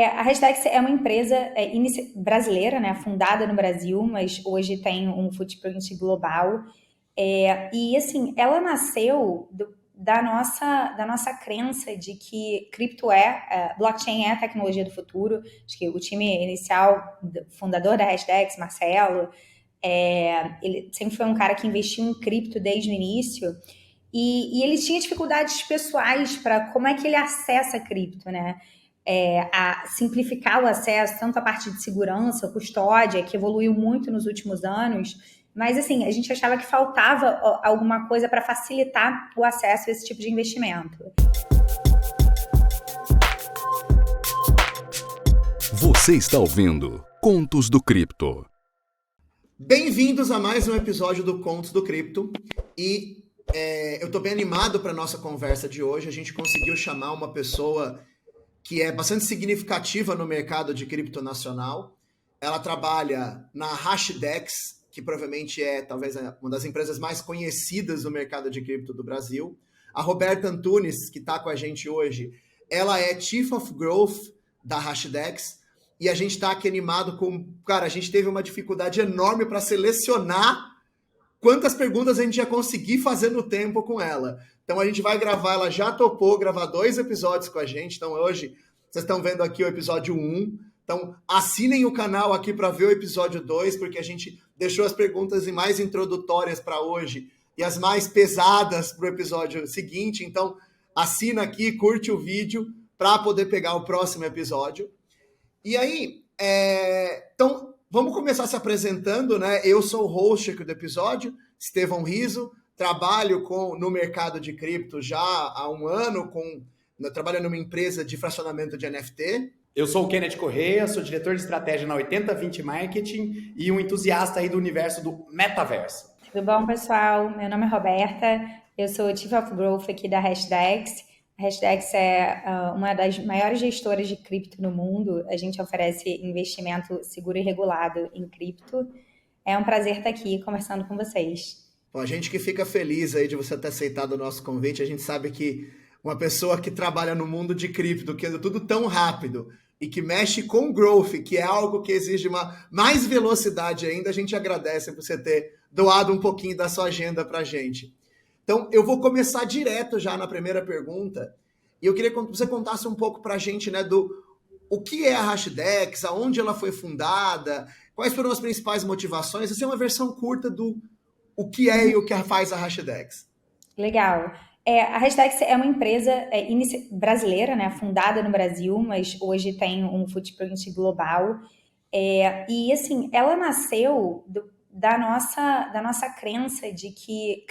A Hashdex é uma empresa brasileira, né, fundada no Brasil, mas hoje tem um footprint global. E assim, ela nasceu da nossa crença de que blockchain é a tecnologia do futuro. Acho que o time inicial, fundador da Hashdex, Marcelo, ele sempre foi um cara que investiu em cripto desde o início. E ele tinha dificuldades pessoais para como é que ele acessa cripto, né? A simplificar o acesso, tanto a parte de segurança, custódia, que evoluiu muito nos últimos anos, mas assim, a gente achava que faltava alguma coisa para facilitar o acesso a esse tipo de investimento. Você está ouvindo Contos do Cripto. Bem-vindos a mais um episódio do Contos do Cripto. E eu estou bem animado para a nossa conversa de hoje. A gente conseguiu chamar uma pessoa que é bastante significativa no mercado de cripto nacional. Ela trabalha na Hashdex, que provavelmente é talvez uma das empresas mais conhecidas no mercado de cripto do Brasil. A Roberta Antunes, que está com a gente hoje, ela é Chief of Growth da Hashdex. E a gente está aqui animado com... Cara, a gente teve uma dificuldade enorme para selecionar quantas perguntas a gente ia conseguir fazer no tempo com ela. Então a gente vai gravar, ela já topou gravar 2 episódios com a gente. Então hoje, vocês estão vendo aqui o episódio 1. Então assinem o canal aqui para ver o episódio 2, porque a gente deixou as perguntas mais introdutórias para hoje e as mais pesadas para o episódio seguinte. Então assina aqui, curte o vídeo para poder pegar o próximo episódio. E aí, então, vamos começar se apresentando, né? Eu sou o host aqui do episódio, Estevão Riso, trabalho no mercado de cripto já há um ano, trabalho numa empresa de fracionamento de NFT. Eu sou o Kenneth Correia, sou diretor de estratégia na 8020 Marketing e um entusiasta aí do universo do metaverso. Tudo bom, pessoal? Meu nome é Roberta, eu sou Chief of Growth aqui da Hashdex. A Hashdex é uma das maiores gestoras de cripto no mundo. A gente oferece investimento seguro e regulado em cripto. É um prazer estar aqui conversando com vocês. Bom, a gente que fica feliz aí de você ter aceitado o nosso convite. A gente sabe que uma pessoa que trabalha no mundo de cripto, que é tudo tão rápido e que mexe com growth, que é algo que exige mais velocidade ainda, a gente agradece por você ter doado um pouquinho da sua agenda para a gente. Então, eu vou começar direto já na primeira pergunta. E eu queria que você contasse um pouco para a gente, né, o que é a Hashdex, aonde ela foi fundada, quais foram as principais motivações. Essa é uma versão curta do o que é e o que faz a Hashdex. Legal. A Hashdex é uma empresa brasileira, né, fundada no Brasil, mas hoje tem um footprint global. E, assim, ela nasceu da nossa crença de que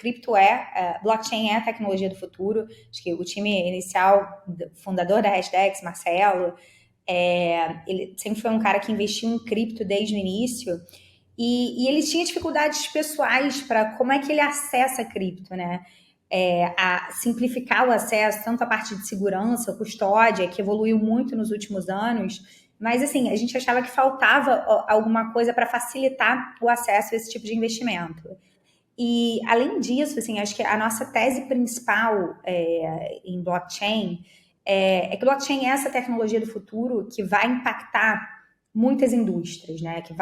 blockchain é a tecnologia do futuro. Acho que o time inicial, fundador da Hashdex, Marcelo, ele sempre foi um cara que investiu em cripto desde o início, e ele tinha dificuldades pessoais para como é que ele acessa cripto, né? A simplificar o acesso, tanto a parte de segurança, custódia, que evoluiu muito nos últimos anos. Mas, assim, a gente achava que faltava alguma coisa para facilitar o acesso a esse tipo de investimento. E, além disso, assim, acho que a nossa tese principal em blockchain é que blockchain é essa tecnologia do futuro que vai impactar muitas indústrias, né? Que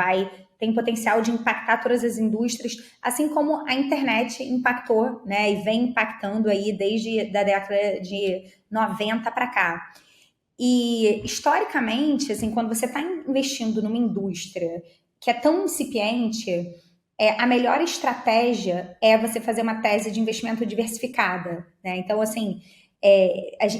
tem potencial de impactar todas as indústrias, assim como a internet impactou, né? E vem impactando aí desde a década de 90 para cá. E, historicamente, assim, quando você está investindo numa indústria que é tão incipiente, a melhor estratégia é você fazer uma tese de investimento diversificada, né? Então, assim,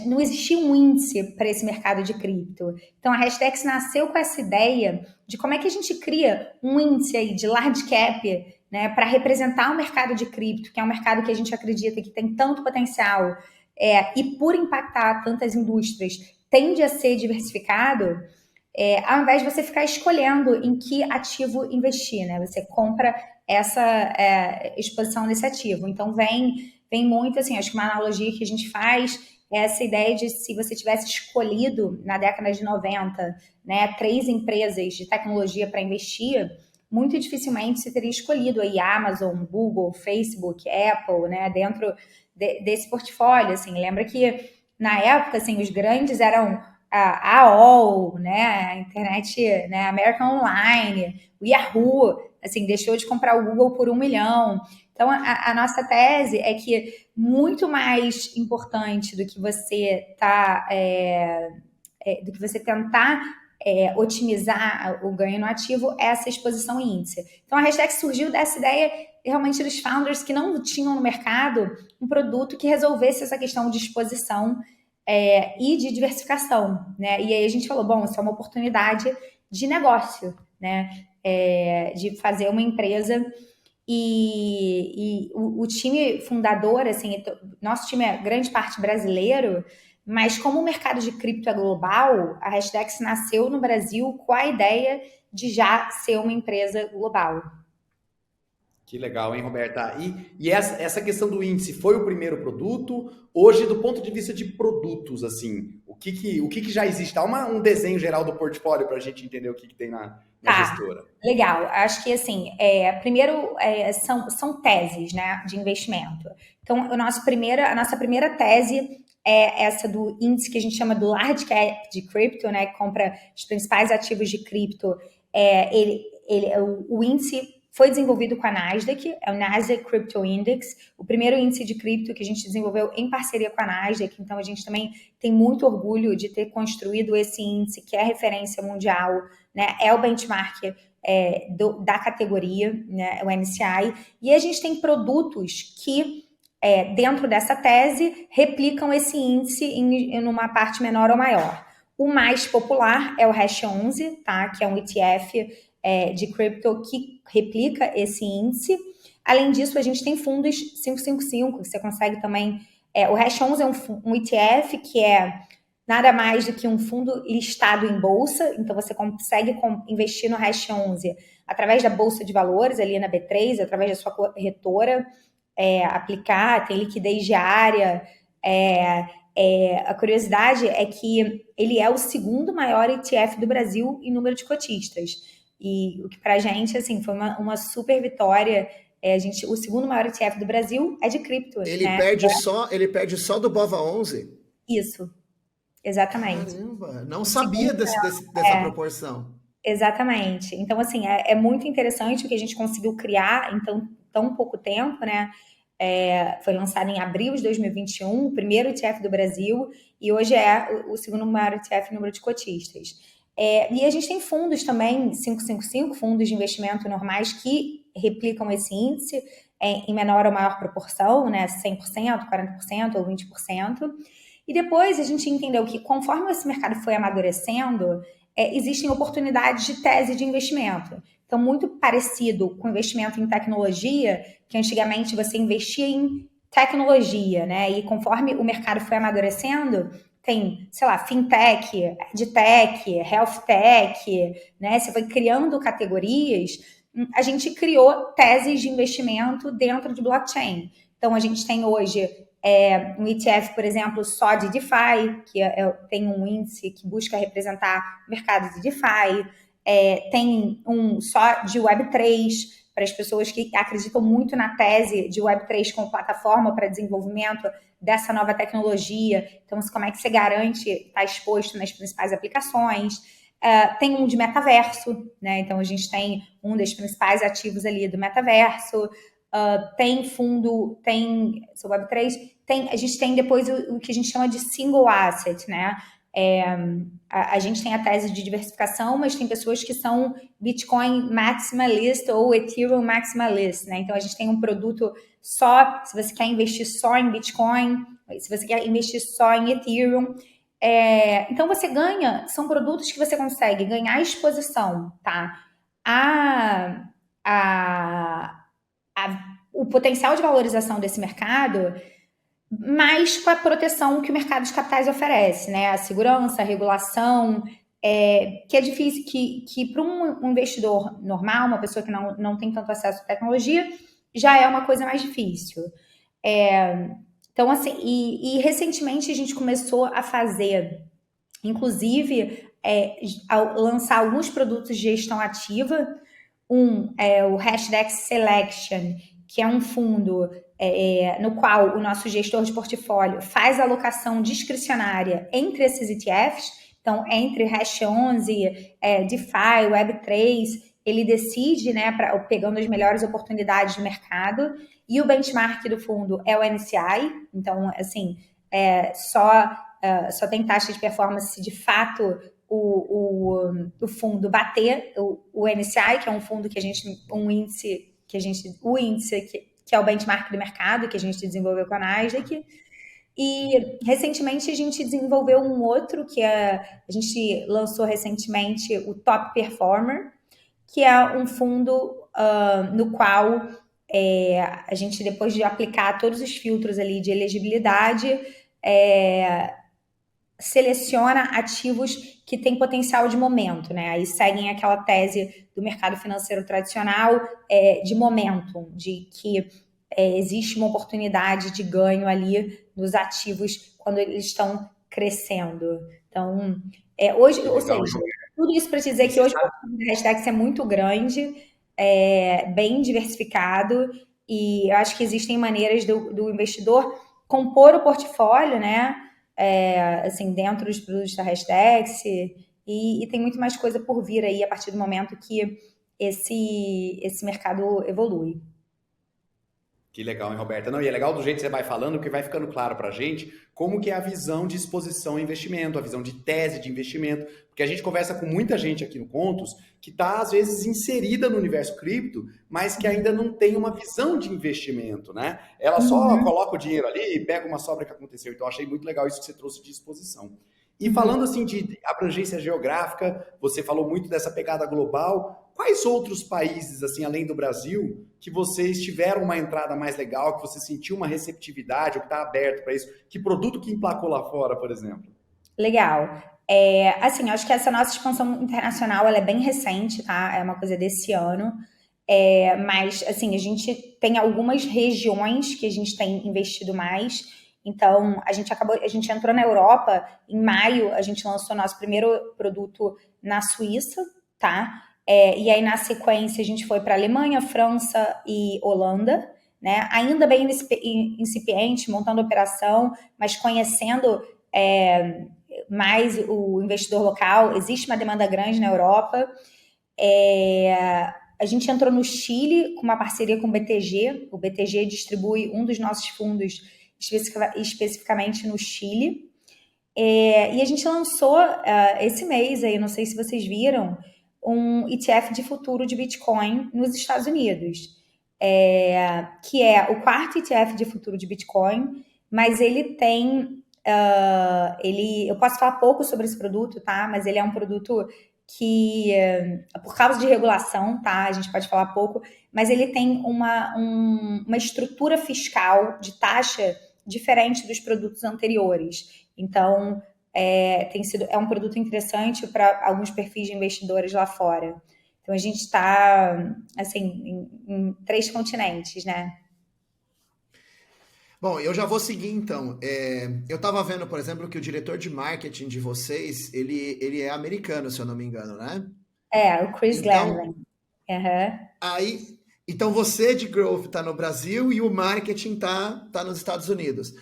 não existia um índice para esse mercado de cripto. Então, a Hashdex nasceu com essa ideia de como é que a gente cria um índice aí de large cap, né, para representar o mercado de cripto, que é um mercado que a gente acredita que tem tanto potencial, e por impactar tantas indústrias, tende a ser diversificado, ao invés de você ficar escolhendo em que ativo investir, né? Você compra essa exposição nesse ativo. Então, vem muito, assim, acho que uma analogia que a gente faz é essa ideia de se você tivesse escolhido, na década de 90, né, 3 empresas de tecnologia para investir, muito dificilmente você teria escolhido aí Amazon, Google, Facebook, Apple, né, dentro desse portfólio. Assim, lembra que, na época, assim, os grandes eram a AOL, né, a internet, né, American Online, o Yahoo, assim, deixou de comprar o Google por 1 milhão. Então, a nossa tese é que muito mais importante do que você do que você tentar otimizar o ganho no ativo é essa exposição em índice. Então, a hashtag surgiu dessa ideia realmente dos founders que não tinham no mercado um produto que resolvesse essa questão de exposição e de diversificação, né? E aí a gente falou, bom, isso é uma oportunidade de negócio, né? De fazer uma empresa e o time fundador, assim, nosso time é grande parte brasileiro, mas como o mercado de cripto é global, a Hashdex nasceu no Brasil com a ideia de já ser uma empresa global. Que legal, hein, Roberta? E essa questão do índice foi o primeiro produto? Hoje, do ponto de vista de produtos, assim, o que já existe? Dá um desenho geral do portfólio para a gente entender o que tem na gestora. Legal. Acho que, assim, primeiro são teses, né, de investimento. Então, a nossa primeira tese é essa do índice que a gente chama do Large Cap de cripto, né, que compra os principais ativos de cripto. O índice foi desenvolvido com a Nasdaq, é o Nasdaq Crypto Index, o primeiro índice de cripto que a gente desenvolveu em parceria com a Nasdaq. Então, a gente também tem muito orgulho de ter construído esse índice, que é referência mundial, né? É o benchmark da categoria, né? O MSCI. E a gente tem produtos que, dentro dessa tese, replicam esse índice em uma parte menor ou maior. O mais popular é o Hash 11, tá? Que é um ETF de cripto que replica esse índice. Além disso, a gente tem fundos 555, que você consegue também... o Hash 11 é um ETF que é nada mais do que um fundo listado em bolsa, então você consegue investir no Hash 11 através da bolsa de valores, ali na B3, através da sua corretora, aplicar, tem liquidez diária. A curiosidade é que ele é o segundo maior ETF do Brasil em número de cotistas. E o que pra gente, assim, foi uma super vitória. O segundo maior ETF do Brasil é de cripto. Ele perde só do BOVA11? Isso, exatamente. Caramba, não sabia dessa proporção. Exatamente. Então, assim, é muito interessante o que a gente conseguiu criar em tão pouco tempo, né? Foi lançado em abril de 2021, o primeiro ETF do Brasil, e hoje é o segundo maior ETF em número de cotistas. E a gente tem fundos também, 555, fundos de investimento normais que replicam esse índice em menor ou maior proporção, né? 100%, 40% ou 20%. E depois a gente entendeu que, conforme esse mercado foi amadurecendo, existem oportunidades de tese de investimento. Então, muito parecido com investimento em tecnologia, que antigamente você investia em tecnologia, né? E conforme o mercado foi amadurecendo, tem, sei lá, fintech, edtech, health tech, né? Você foi criando categorias. A gente criou teses de investimento dentro de blockchain. Então, a gente tem hoje um ETF, por exemplo, só de DeFi, que tem um índice que busca representar o mercado de DeFi. Tem um só de Web3, para as pessoas que acreditam muito na tese de Web3 como plataforma para desenvolvimento dessa nova tecnologia. Então, como é que você garante estar exposto nas principais aplicações? Tem um de metaverso, né? Então, a gente tem um dos principais ativos ali do metaverso. Tem fundo, tem Web3, a gente tem depois o que a gente chama de single asset, né? A gente tem a tese de diversificação, mas tem pessoas que são Bitcoin maximalist ou Ethereum maximalist, né? Então, a gente tem um produto só, se você quer investir só em Bitcoin, se você quer investir só em Ethereum. Então, você ganha, são produtos que você consegue ganhar exposição, tá? O potencial de valorização desse mercado, mas com a proteção que o mercado de capitais oferece, né? A segurança, a regulação, que é difícil, que para um investidor normal, uma pessoa que não tem tanto acesso à tecnologia, já é uma coisa mais difícil. Então, assim, e recentemente a gente começou a fazer, inclusive, lançar alguns produtos de gestão ativa. O Hashdex Selection, que é um fundo no qual o nosso gestor de portfólio faz alocação discricionária entre esses ETFs. Então, entre Hash 11, DeFi, Web3, ele decide, né, pegando as melhores oportunidades de mercado, e o benchmark do fundo é o NCI. Então, assim, só tem taxa de performance se de fato o fundo bater o NCI, que é o índice que é o benchmark do mercado, que a gente desenvolveu com a Nasdaq. E recentemente a gente desenvolveu um outro a gente lançou recentemente o Top Performer, que é um fundo no qual a gente, depois de aplicar todos os filtros ali de elegibilidade, seleciona ativos que têm potencial de momento, né? Aí seguem aquela tese do mercado financeiro tradicional de momentum, de que existe uma oportunidade de ganho ali nos ativos quando eles estão crescendo. Então, hoje, ou seja, tudo isso para dizer que hoje o Hashdex é muito grande, bem diversificado, e eu acho que existem maneiras do investidor compor o portfólio, né? Assim, dentro dos produtos da Hashdex, e tem muito mais coisa por vir aí a partir do momento que esse mercado evolui. Que legal, hein, Roberta? Não, e é legal do jeito que você vai falando, que vai ficando claro pra gente como que é a visão de exposição a investimento, a visão de tese de investimento, porque a gente conversa com muita gente aqui no Contos que está, às vezes, inserida no universo cripto, mas que ainda não tem uma visão de investimento, né? Ela só coloca o dinheiro ali e pega uma sobra que aconteceu. Então, achei muito legal isso que você trouxe de exposição. E falando assim de abrangência geográfica, você falou muito dessa pegada global. Quais outros países, assim, além do Brasil, que vocês tiveram uma entrada mais legal, que você sentiu uma receptividade, ou que está aberto para isso? Que produto que emplacou lá fora, por exemplo? Legal. Assim, acho que essa nossa expansão internacional ela é bem recente, tá? É uma coisa desse ano. Mas, assim, a gente tem algumas regiões que a gente tem investido mais. Então, a gente entrou na Europa em maio, a gente lançou nosso primeiro produto na Suíça, tá? E aí, na sequência, a gente foi para Alemanha, França e Holanda, né? Ainda bem incipiente, montando operação, mas conhecendo mais o investidor local. Existe uma demanda grande na Europa. A gente entrou no Chile com uma parceria com o BTG. O BTG distribui um dos nossos fundos especificamente no Chile. E a gente lançou esse mês, aí, não sei se vocês viram, um ETF de futuro de Bitcoin nos Estados Unidos, que é o quarto ETF de futuro de Bitcoin, mas ele tem... eu posso falar pouco sobre esse produto, tá? Mas ele é um produto que, por causa de regulação, tá? A gente pode falar pouco, mas ele tem uma estrutura fiscal de taxa diferente dos produtos anteriores. Então, é um produto interessante para alguns perfis de investidores lá fora. Então, a gente está, assim, em 3 continentes, né? Bom, eu já vou seguir então. Eu estava vendo, por exemplo, que o diretor de marketing de vocês, ele é americano, se eu não me engano, né? O Chris Glenn. Então você de growth está no Brasil e o marketing tá nos Estados Unidos.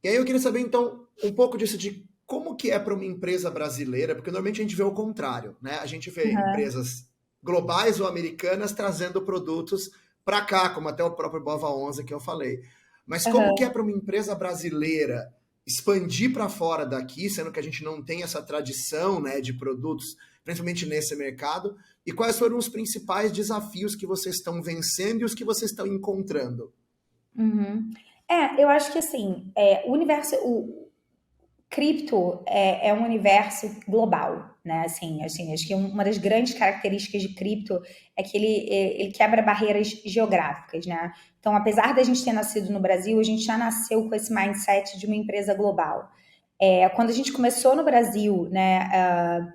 E aí eu queria saber, então, um pouco disso de como que é para uma empresa brasileira, porque normalmente a gente vê o contrário, né? A gente vê empresas globais ou americanas trazendo produtos para cá, como até o próprio Bova11 que eu falei. Mas como que é para uma empresa brasileira expandir para fora daqui, sendo que a gente não tem essa tradição, né, de produtos, principalmente nesse mercado? E quais foram os principais desafios que vocês estão vencendo e os que vocês estão encontrando? Eu acho que assim, o cripto é um universo global, né? Assim, acho que uma das grandes características de cripto é que ele quebra barreiras geográficas, né? Então, apesar da gente ter nascido no Brasil, a gente já nasceu com esse mindset de uma empresa global. Quando a gente começou no Brasil, né?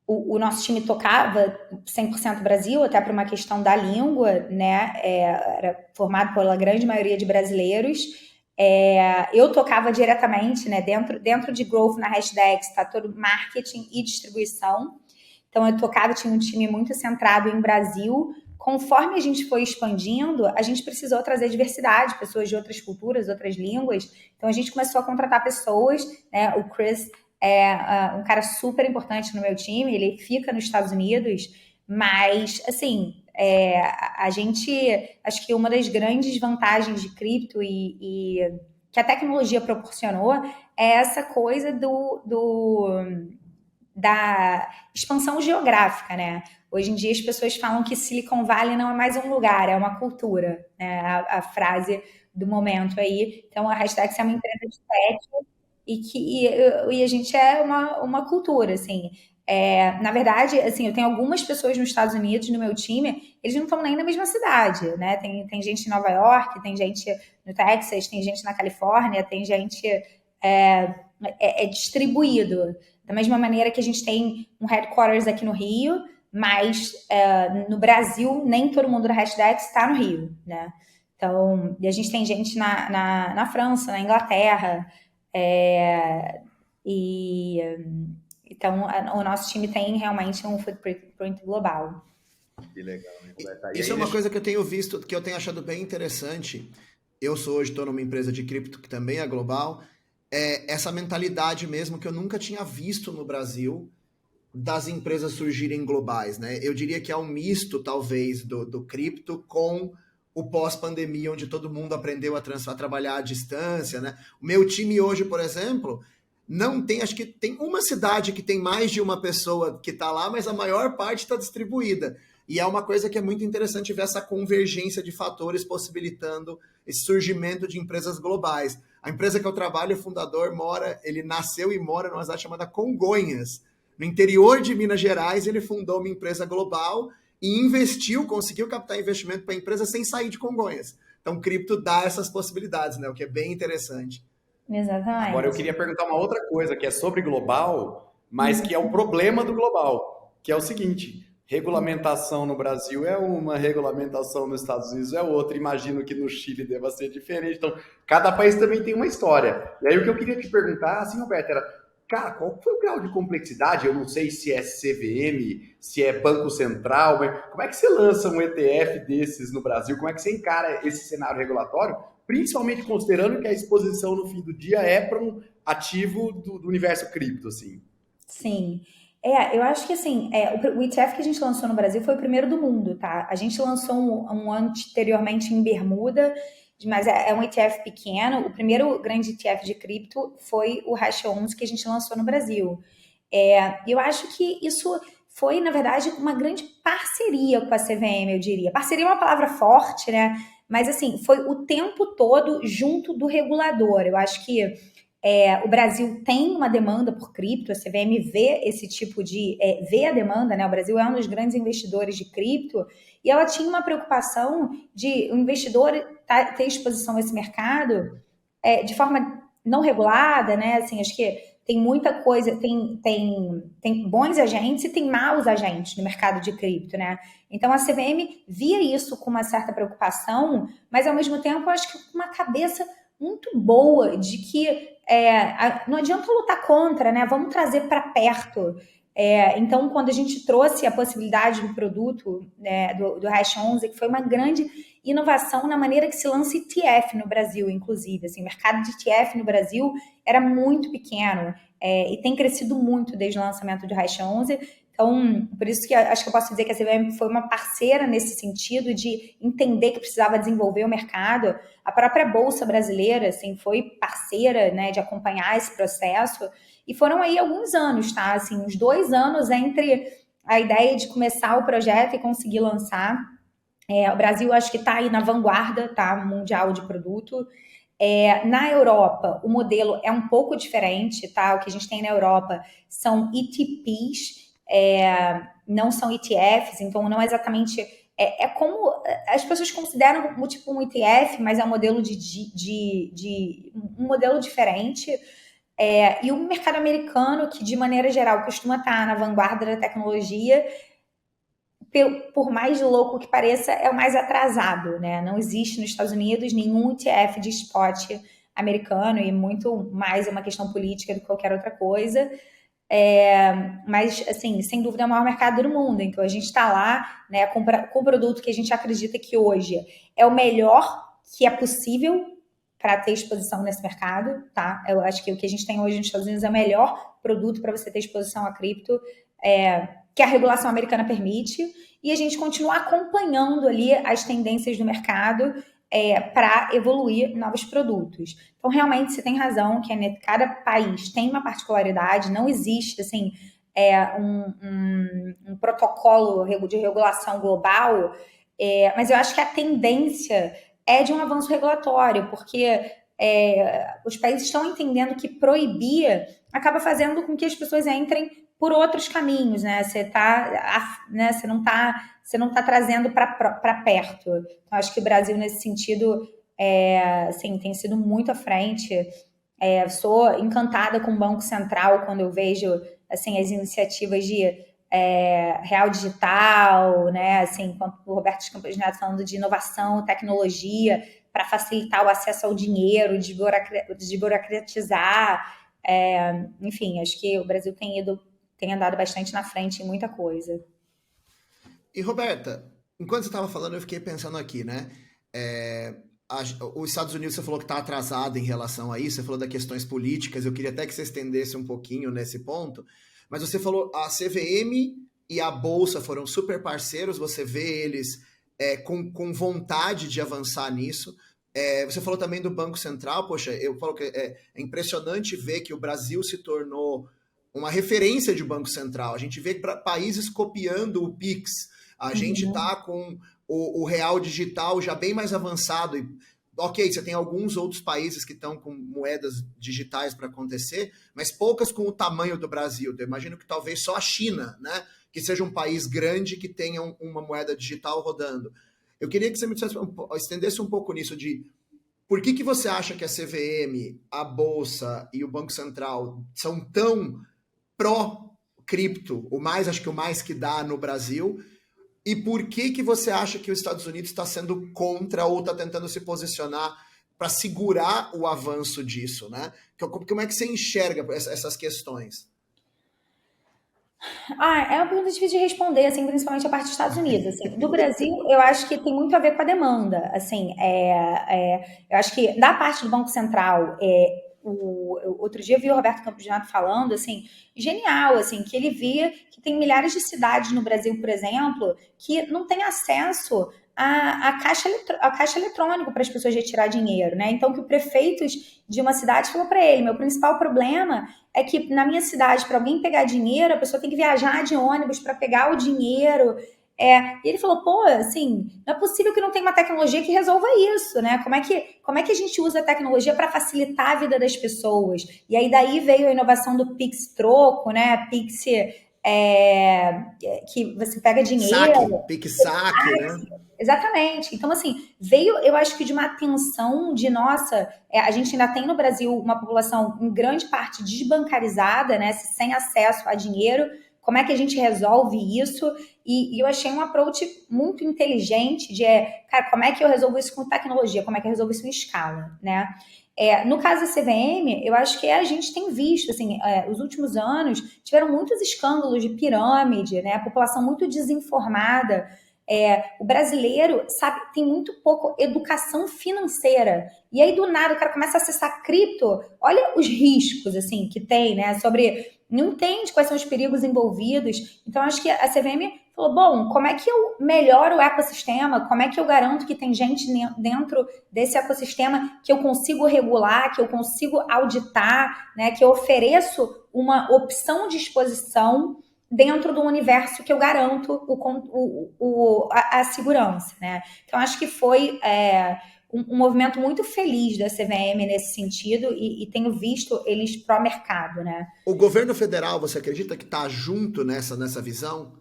O nosso time tocava 100% Brasil, até por uma questão da língua, né? Era formado pela grande maioria de brasileiros. Eu tocava diretamente, né, dentro de Growth na Hashdex, tá todo marketing e distribuição. Então, eu tocava, tinha um time muito centrado em Brasil. Conforme a gente foi expandindo, a gente precisou trazer diversidade, pessoas de outras culturas, outras línguas. Então, a gente começou a contratar pessoas, né? O Chris um cara super importante no meu time, ele fica nos Estados Unidos, mas, assim, a gente, acho que uma das grandes vantagens de cripto e que a tecnologia proporcionou é essa coisa da expansão geográfica, né? Hoje em dia as pessoas falam que Silicon Valley não é mais um lugar, é uma cultura, né? A frase do momento aí. Então a Hashtags é uma empresa de tech e a gente é uma cultura, assim. Na verdade, assim, eu tenho algumas pessoas nos Estados Unidos no meu time, eles não estão nem na mesma cidade, né? Tem gente em Nova York, tem gente no Texas, tem gente na Califórnia, tem gente distribuído. Da mesma maneira que a gente tem um headquarters aqui no Rio, mas no Brasil nem todo mundo da Hashdex está no Rio, né? Então, e a gente tem gente na França, na Inglaterra, então o nosso time tem realmente um footprint global. Que legal, né, Roberta? Isso é uma coisa que eu tenho visto, que eu tenho achado bem interessante. Eu hoje estou numa empresa de cripto que também é global. Essa mentalidade mesmo que eu nunca tinha visto no Brasil das empresas surgirem globais, né? Eu diria que é um misto, talvez, do cripto com o pós-pandemia, onde todo mundo aprendeu a trabalhar à distância, né? O meu time hoje, por exemplo, não tem, acho que tem uma cidade que tem mais de uma pessoa que está lá, mas a maior parte está distribuída. E é uma coisa que é muito interessante ver essa convergência de fatores possibilitando esse surgimento de empresas globais. A empresa que eu trabalho, o fundador ele nasceu e mora numa cidade chamada Congonhas. No interior de Minas Gerais, ele fundou uma empresa global e conseguiu captar investimento para a empresa sem sair de Congonhas. Então, cripto dá essas possibilidades, né? O que é bem interessante. Exatamente. Agora, eu queria perguntar uma outra coisa, que é sobre global, mas que é o problema do global, que é o seguinte: regulamentação no Brasil é uma, regulamentação nos Estados Unidos é outra. Imagino que no Chile deva ser diferente. Então, cada país também tem uma história. E aí, o que eu queria te perguntar, assim, Roberto, era, cara, qual foi o grau de complexidade? Eu não sei se é CVM, se é Banco Central, mas como é que você lança um ETF desses no Brasil? Como é que você encara esse cenário regulatório? Principalmente considerando que a exposição no fim do dia é para um ativo do universo cripto, assim. Sim. Eu acho que assim, o ETF que a gente lançou no Brasil foi o primeiro do mundo, tá? A gente lançou um anteriormente em Bermuda, mas é um ETF pequeno. O primeiro grande ETF de cripto foi o Hash 11 que a gente lançou no Brasil. Eu acho que isso foi, na verdade, uma grande parceria com a CVM, eu diria. Parceria é uma palavra forte, né? Mas, assim, foi o tempo todo junto do regulador. Eu acho que o Brasil tem uma demanda por cripto, a CVM vê esse tipo de... vê a demanda, né? O Brasil é um dos grandes investidores de cripto e ela tinha uma preocupação de o investidor ter exposição a esse mercado de forma não regulada, né? Assim, acho que tem muita coisa, tem bons agentes e tem maus agentes no mercado de cripto, né? Então a CVM via isso com uma certa preocupação, mas ao mesmo tempo eu acho que com uma cabeça muito boa de que não adianta lutar contra, né? Vamos trazer para perto. Então, quando a gente trouxe a possibilidade do produto do Hash 11, que foi uma grande inovação na maneira que se lança ETF no Brasil, inclusive. Assim, o mercado de ETF no Brasil era muito pequeno e tem crescido muito desde o lançamento do Hash 11. Então, por isso que acho que eu posso dizer que a CVM foi uma parceira nesse sentido de entender que precisava desenvolver o mercado. A própria Bolsa Brasileira, assim, foi parceira, né, de acompanhar esse processo. E foram aí alguns anos, tá? Assim, uns 2 anos entre a ideia de começar o projeto e conseguir lançar. O Brasil, acho que está aí na vanguarda, tá? Mundial de produto. Na Europa, o modelo é um pouco diferente, tá? O que a gente tem na Europa são ETPs, não são ETFs, então não é exatamente... como as pessoas consideram tipo um ETF, mas é um modelo um modelo diferente. E o mercado americano, que de maneira geral costuma estar na vanguarda da tecnologia, por mais louco que pareça, é o mais atrasado, né? Não existe nos Estados Unidos nenhum ETF de spot americano e muito mais é uma questão política do que qualquer outra coisa. Mas, assim, sem dúvida é o maior mercado do mundo. Então, a gente está lá, né, com o produto que a gente acredita que hoje é o melhor que é possível para ter exposição nesse mercado, tá? Eu acho que o que a gente tem hoje nos Estados Unidos é o melhor produto para você ter exposição a cripto, que a regulação americana permite, e a gente continua acompanhando ali as tendências do mercado para evoluir novos produtos. Então, realmente, você tem razão que cada país tem uma particularidade, não existe, assim, um protocolo de regulação global, mas eu acho que a tendência é de um avanço regulatório, porque os países estão entendendo que proibir acaba fazendo com que as pessoas entrem por outros caminhos, né? Você não tá trazendo para perto. Então, acho que o Brasil, nesse sentido, assim, tem sido muito à frente. Sou encantada com o Banco Central quando eu vejo assim, as iniciativas de Real Digital, né? Assim, quando o Roberto Campos Neto falando de inovação, tecnologia, para facilitar o acesso ao dinheiro, desburocratizar. Enfim, acho que o Brasil tem andado bastante na frente em muita coisa. E, Roberta, enquanto você estava falando, eu fiquei pensando aqui, né? Os Estados Unidos, você falou que está atrasado em relação a isso, você falou das questões políticas, eu queria até que você estendesse um pouquinho nesse ponto, mas você falou a CVM e a Bolsa foram super parceiros, você vê eles com vontade de avançar nisso. Você falou também do Banco Central, poxa, eu falo que é impressionante ver que o Brasil se tornou uma referência de Banco Central. A gente vê países copiando o Pix, a gente está com o real digital já bem mais avançado. E, ok, você tem alguns outros países que estão com moedas digitais para acontecer, mas poucas com o tamanho do Brasil. Eu imagino que talvez só a China, né, que seja um país grande que tenha uma moeda digital rodando. Eu queria que você me estendesse um pouco nisso de por que você acha que a CVM, a Bolsa e o Banco Central são tão pró-cripto, acho que o mais que dá no Brasil, e por que você acha que os Estados Unidos está sendo contra ou está tentando se posicionar para segurar o avanço disso, né? Como é que você enxerga essas questões? É uma pergunta difícil de responder, assim, principalmente a parte dos Estados Unidos. Assim. Do Brasil, eu acho que tem muito a ver com a demanda. Assim, eu acho que da parte do Banco Central, outro dia eu vi o Roberto Campos Neto falando, assim, genial, assim, que ele via que tem milhares de cidades no Brasil, por exemplo, que não tem acesso a caixa eletrônico para as pessoas retirar dinheiro, né? Então, que o prefeito de uma cidade falou para ele, meu principal problema é que na minha cidade, para alguém pegar dinheiro, a pessoa tem que viajar de ônibus para pegar o dinheiro. E ele falou, pô, assim, não é possível que não tenha uma tecnologia que resolva isso, né? Como é que a gente usa a tecnologia para facilitar a vida das pessoas? E aí daí veio a inovação do Pix Troco, né? Pix, que você pega dinheiro. Pix Saque, né? Exatamente. Então, assim, veio, eu acho que de uma atenção de, nossa, a gente ainda tem no Brasil uma população em grande parte desbancarizada, né, sem acesso a dinheiro. Como é que a gente resolve isso? E eu achei um approach muito inteligente de, cara, como é que eu resolvo isso com tecnologia? Como é que eu resolvo isso em escala, né? No caso da CVM, eu acho que a gente tem visto, assim, os últimos anos tiveram muitos escândalos de pirâmide, né? A população muito desinformada. O brasileiro, sabe, tem muito pouco educação financeira. E aí, do nada, o cara começa a acessar cripto. Olha os riscos, assim, que tem, né? Não entende quais são os perigos envolvidos. Então, acho que a CVM falou, bom, como é que eu melhoro o ecossistema? Como é que eu garanto que tem gente dentro desse ecossistema que eu consigo regular, que eu consigo auditar, né? Que eu ofereço uma opção de exposição dentro do universo que eu garanto a segurança, né? Então, acho que foi um movimento muito feliz da CVM nesse sentido e tenho visto eles pró-mercado, né? O governo federal, você acredita que está junto nessa visão?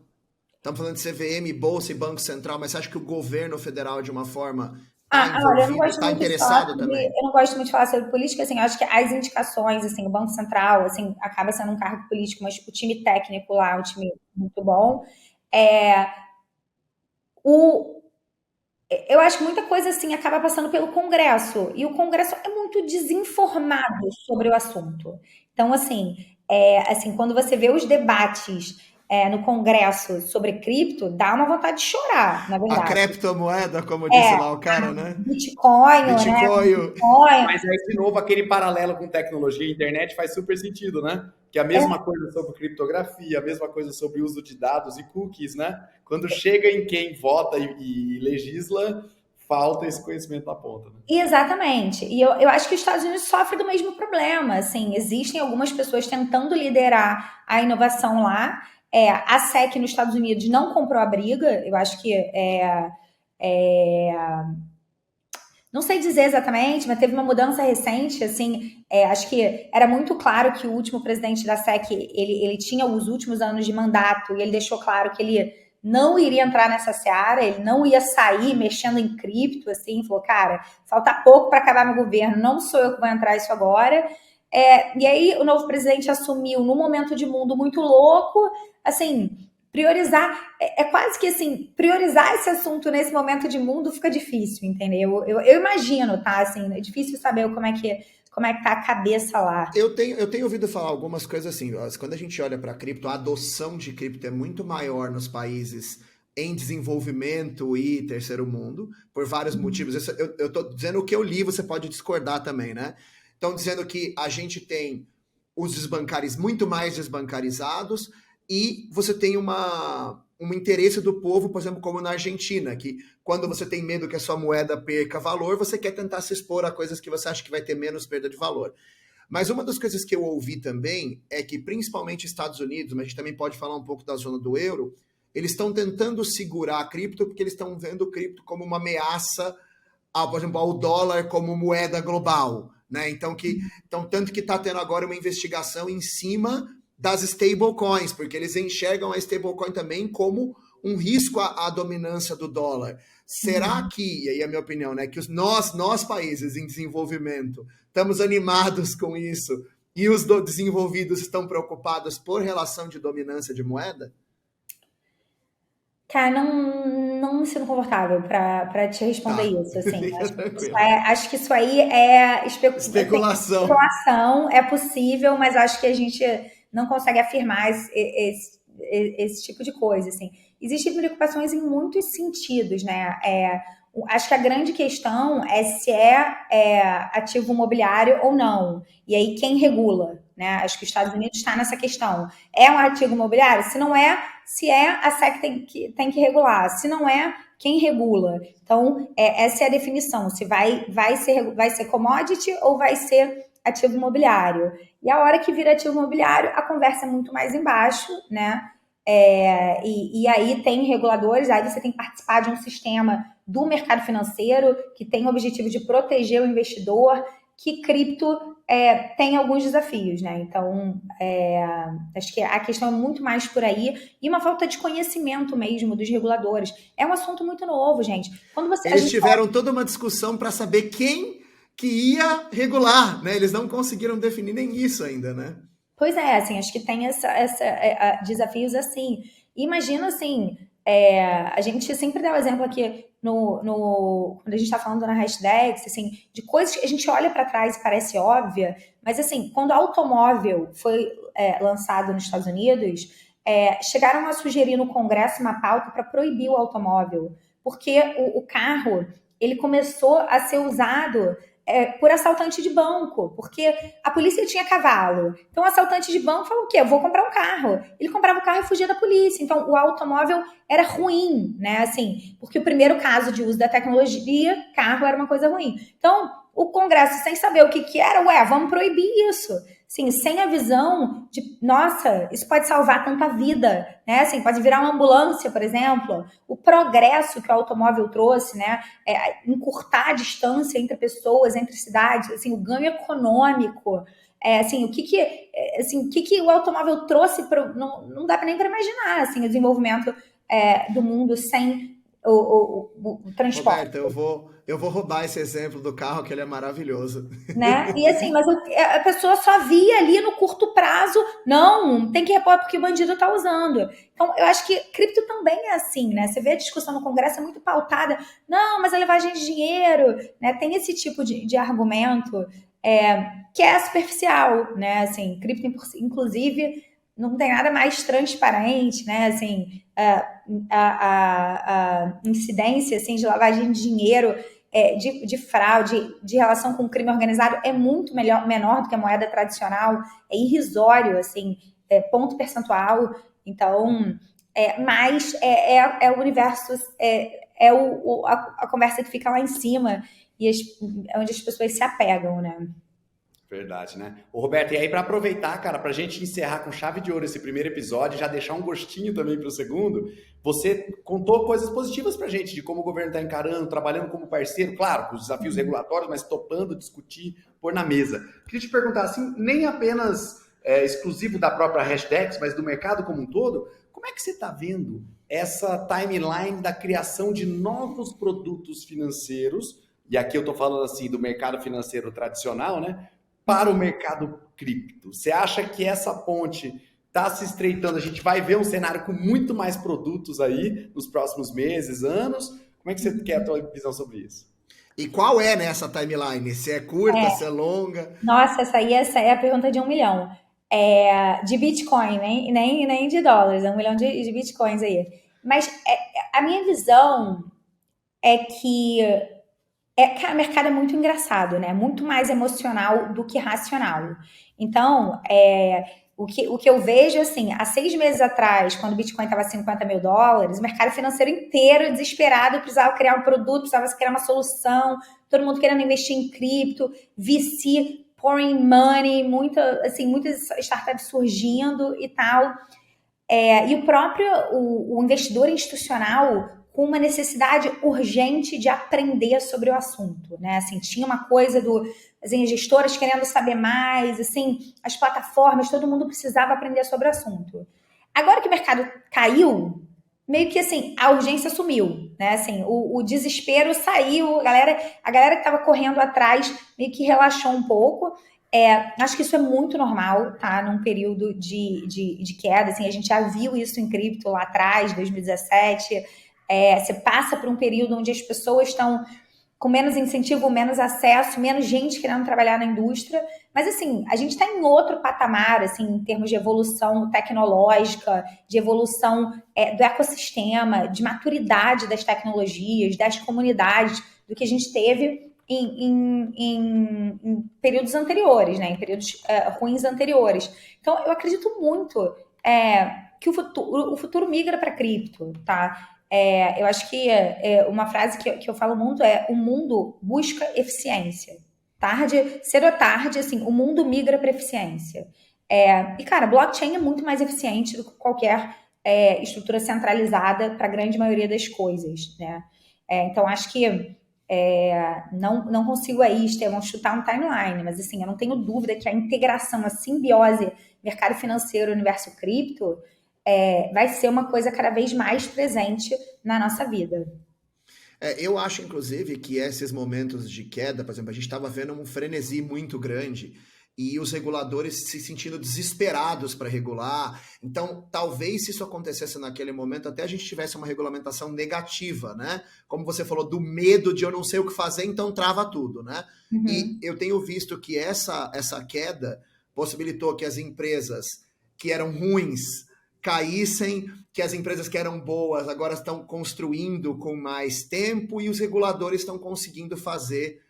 Estamos falando de CVM, Bolsa e Banco Central, mas você acha que o governo federal, de uma forma, olha, eu não gosto está muito interessado também? Eu não gosto muito de falar sobre política, assim, eu acho que as indicações, assim, o Banco Central, assim, acaba sendo um cargo político, mas o time técnico lá é um time muito bom. Eu acho que muita coisa, assim, acaba passando pelo Congresso, e o Congresso é muito desinformado sobre o assunto. Então, assim, quando você vê os debates no Congresso sobre cripto, dá uma vontade de chorar, na A verdade. criptomoeda, como disse lá o cara, né? Bitcoin, né? Bitcoin. Bitcoin. Mas aí, de novo, aquele paralelo com tecnologia e internet faz super sentido, né? Que a mesma coisa sobre criptografia, a mesma coisa sobre uso de dados e cookies, né? Quando chega em quem vota e legisla, falta esse conhecimento na ponta, né? Exatamente. E eu acho que os Estados Unidos sofrem do mesmo problema. Assim, existem algumas pessoas tentando liderar a inovação lá. A SEC nos Estados Unidos não comprou a briga. Eu acho que não sei dizer exatamente, mas teve uma mudança recente, assim, acho que era muito claro que o último presidente da SEC, ele tinha os últimos anos de mandato e ele deixou claro que ele não iria entrar nessa seara, ele não ia sair mexendo em cripto, assim, falou, cara, falta pouco para acabar meu governo, não sou eu que vou entrar isso agora. E aí o novo presidente assumiu num momento de mundo muito louco, assim, priorizar, quase que assim, priorizar esse assunto nesse momento de mundo fica difícil, entendeu? Eu imagino, tá? Assim, é difícil saber como é que tá a cabeça lá. Eu tenho ouvido falar algumas coisas assim, quando a gente olha para cripto, a adoção de cripto é muito maior nos países em desenvolvimento e terceiro mundo, por vários motivos. Eu estou dizendo o que eu li, você pode discordar também, né? Estão dizendo que a gente tem os muito mais desbancarizados, e você tem um interesse do povo, por exemplo, como na Argentina, que quando você tem medo que a sua moeda perca valor, você quer tentar se expor a coisas que você acha que vai ter menos perda de valor. Mas uma das coisas que eu ouvi também é que, principalmente Estados Unidos, mas a gente também pode falar um pouco da zona do euro, eles estão tentando segurar a cripto porque eles estão vendo o cripto como uma ameaça, por exemplo, ao dólar como moeda global, né? Então, tanto que está tendo agora uma investigação em cima das stablecoins, porque eles enxergam a stablecoin também como um risco à dominância do dólar. Será que, e aí a minha opinião, né, que nós países em desenvolvimento estamos animados com isso e os desenvolvidos estão preocupados por relação de dominância de moeda? Cara, não me sinto confortável para te responder isso, assim. Acho que isso aí é especulação. Especulação, é possível, mas acho que a gente não consegue afirmar esse tipo de coisa, assim. Existem preocupações em muitos sentidos, né? Acho que a grande questão é se ativo imobiliário ou não. E aí, quem regula, né? Acho que os Estados Unidos está nessa questão. É um ativo imobiliário? Se não é, a SEC tem que regular. Se não é, quem regula? Então, essa é a definição. Se vai ser commodity ou vai ser ativo imobiliário. E a hora que vira ativo imobiliário, a conversa é muito mais embaixo, né? E aí tem reguladores, aí você tem que participar de um sistema do mercado financeiro que tem o objetivo de proteger o investidor, que cripto tem alguns desafios, né? Então, acho que a questão é muito mais por aí, e uma falta de conhecimento mesmo dos reguladores. É um assunto muito novo, gente. Eles tiveram toda uma discussão para saber quem que ia regular, né? Eles não conseguiram definir nem isso ainda, né? Pois é, assim, acho que tem desafios assim. Imagina, assim, a gente sempre dá o exemplo aqui quando a gente está falando na Hashdex, assim, de coisas que a gente olha para trás e parece óbvia, mas, assim, quando o automóvel foi lançado nos Estados Unidos, chegaram a sugerir no Congresso uma pauta para proibir o automóvel, porque o carro, ele começou a ser usado por assaltante de banco, porque a polícia tinha cavalo. Então, o assaltante de banco falou o quê? Eu vou comprar um carro. Ele comprava o carro e fugia da polícia. Então, o automóvel era ruim, né? Assim, porque o primeiro caso de uso da tecnologia, carro era uma coisa ruim. Então, o Congresso, sem saber o que era, vamos proibir isso. Sim, sem a visão de, nossa, isso pode salvar tanta vida, né? Assim, pode virar uma ambulância, por exemplo. O progresso que o automóvel trouxe, né? Encurtar a distância entre pessoas, entre cidades, assim, o ganho econômico. Assim, o que o automóvel trouxe não dá nem para imaginar, assim, o desenvolvimento do mundo sem o transporte. Roberta, eu vou roubar esse exemplo do carro, que ele é maravilhoso. Né? E assim, mas a pessoa só via ali no curto prazo, não, tem que repor porque o bandido tá usando. Então, eu acho que cripto também é assim, né? Você vê a discussão no Congresso é muito pautada, não, mas é lavagem de dinheiro, né? Tem esse tipo de argumento que é superficial, né? Assim, cripto, inclusive, não tem nada mais transparente, né? Assim, a incidência assim, de lavagem de dinheiro, de fraude, de relação com o crime organizado é muito menor do que a moeda tradicional, é irrisório, assim, ponto percentual. Então, mas é o universo, a conversa que fica lá em cima e onde as pessoas se apegam, né? Verdade, né? Ô, Roberto, e aí para aproveitar, cara, pra gente encerrar com chave de ouro esse primeiro episódio, já deixar um gostinho também pro segundo, você contou coisas positivas pra gente de como o governo tá encarando, trabalhando como parceiro, claro, com os desafios regulatórios, mas topando discutir, pôr na mesa. Queria te perguntar, assim, nem apenas exclusivo da própria Hashdex, mas do mercado como um todo, como é que você tá vendo essa timeline da criação de novos produtos financeiros, e aqui eu tô falando assim do mercado financeiro tradicional, né? Para o mercado cripto. Você acha que essa ponte está se estreitando? A gente vai ver um cenário com muito mais produtos aí nos próximos meses, anos? Como é que você quer a tua visão sobre isso? E qual é, né, essa timeline? Se é curta, se é longa? Nossa, essa é a pergunta de 1 milhão. De Bitcoin, nem de dólares, 1 milhão de Bitcoins aí. Mas a minha visão é que o mercado é muito engraçado, né? Muito mais emocional do que racional. Então, o que eu vejo, assim, há 6 meses atrás, quando o Bitcoin estava $50 mil, o mercado financeiro inteiro desesperado, precisava criar um produto, precisava criar uma solução, todo mundo querendo investir em cripto, VC, pouring money, muitas startups surgindo e tal. E o próprio o investidor institucional com uma necessidade urgente de aprender sobre o assunto, né? Assim, tinha uma coisa as gestoras querendo saber mais, assim, as plataformas, todo mundo precisava aprender sobre o assunto. Agora que o mercado caiu, meio que assim, a urgência sumiu, né? Assim, o desespero saiu, a galera que estava correndo atrás meio que relaxou um pouco. Acho que isso é muito normal, tá? Num período de queda, assim, a gente já viu isso em cripto lá atrás, 2017. Você passa por um período onde as pessoas estão com menos incentivo, menos acesso, menos gente querendo trabalhar na indústria. Mas, assim, a gente está em outro patamar, assim, em termos de evolução tecnológica, de evolução do ecossistema, de maturidade das tecnologias, das comunidades, do que a gente teve em períodos anteriores, né? Em períodos ruins anteriores. Então, eu acredito muito que o futuro migra para cripto, tá? Eu acho que uma frase que eu falo muito o mundo busca eficiência. Cedo ou tarde, assim, o mundo migra para eficiência. E, cara, blockchain é muito mais eficiente do que qualquer estrutura centralizada para a grande maioria das coisas, né? Então, acho que não consigo aí, Estevão, chutar um timeline, mas assim, eu não tenho dúvida que a integração, a simbiose mercado financeiro, universo cripto, vai ser uma coisa cada vez mais presente na nossa vida. Eu acho, inclusive, que esses momentos de queda, por exemplo, a gente estava vendo um frenesi muito grande e os reguladores se sentindo desesperados para regular. Então, talvez se isso acontecesse naquele momento, até a gente tivesse uma regulamentação negativa, né? Como você falou, do medo de eu não sei o que fazer, então trava tudo, né? Uhum. E eu tenho visto que essa queda possibilitou que as empresas que eram ruins caíssem, que as empresas que eram boas agora estão construindo com mais tempo e os reguladores estão conseguindo fazer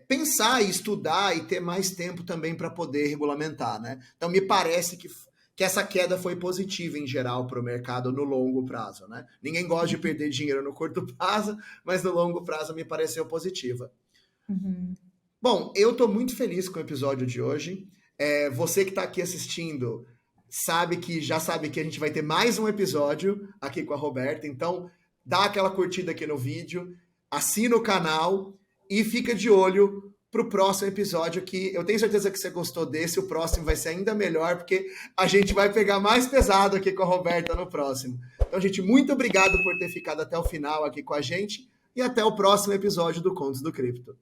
pensar e estudar e ter mais tempo também para poder regulamentar, né? Então me parece que essa queda foi positiva em geral para o mercado no longo prazo, né? Ninguém gosta de perder dinheiro no curto prazo, mas no longo prazo me pareceu positiva. Uhum. Bom, eu estou muito feliz com o episódio de hoje. Você que está aqui assistindo já sabe que a gente vai ter mais um episódio aqui com a Roberta, então dá aquela curtida aqui no vídeo, assina o canal e fica de olho para o próximo episódio, que eu tenho certeza que você gostou desse, o próximo vai ser ainda melhor, porque a gente vai pegar mais pesado aqui com a Roberta no próximo. Então, gente, muito obrigado por ter ficado até o final aqui com a gente e até o próximo episódio do Contos do Cripto.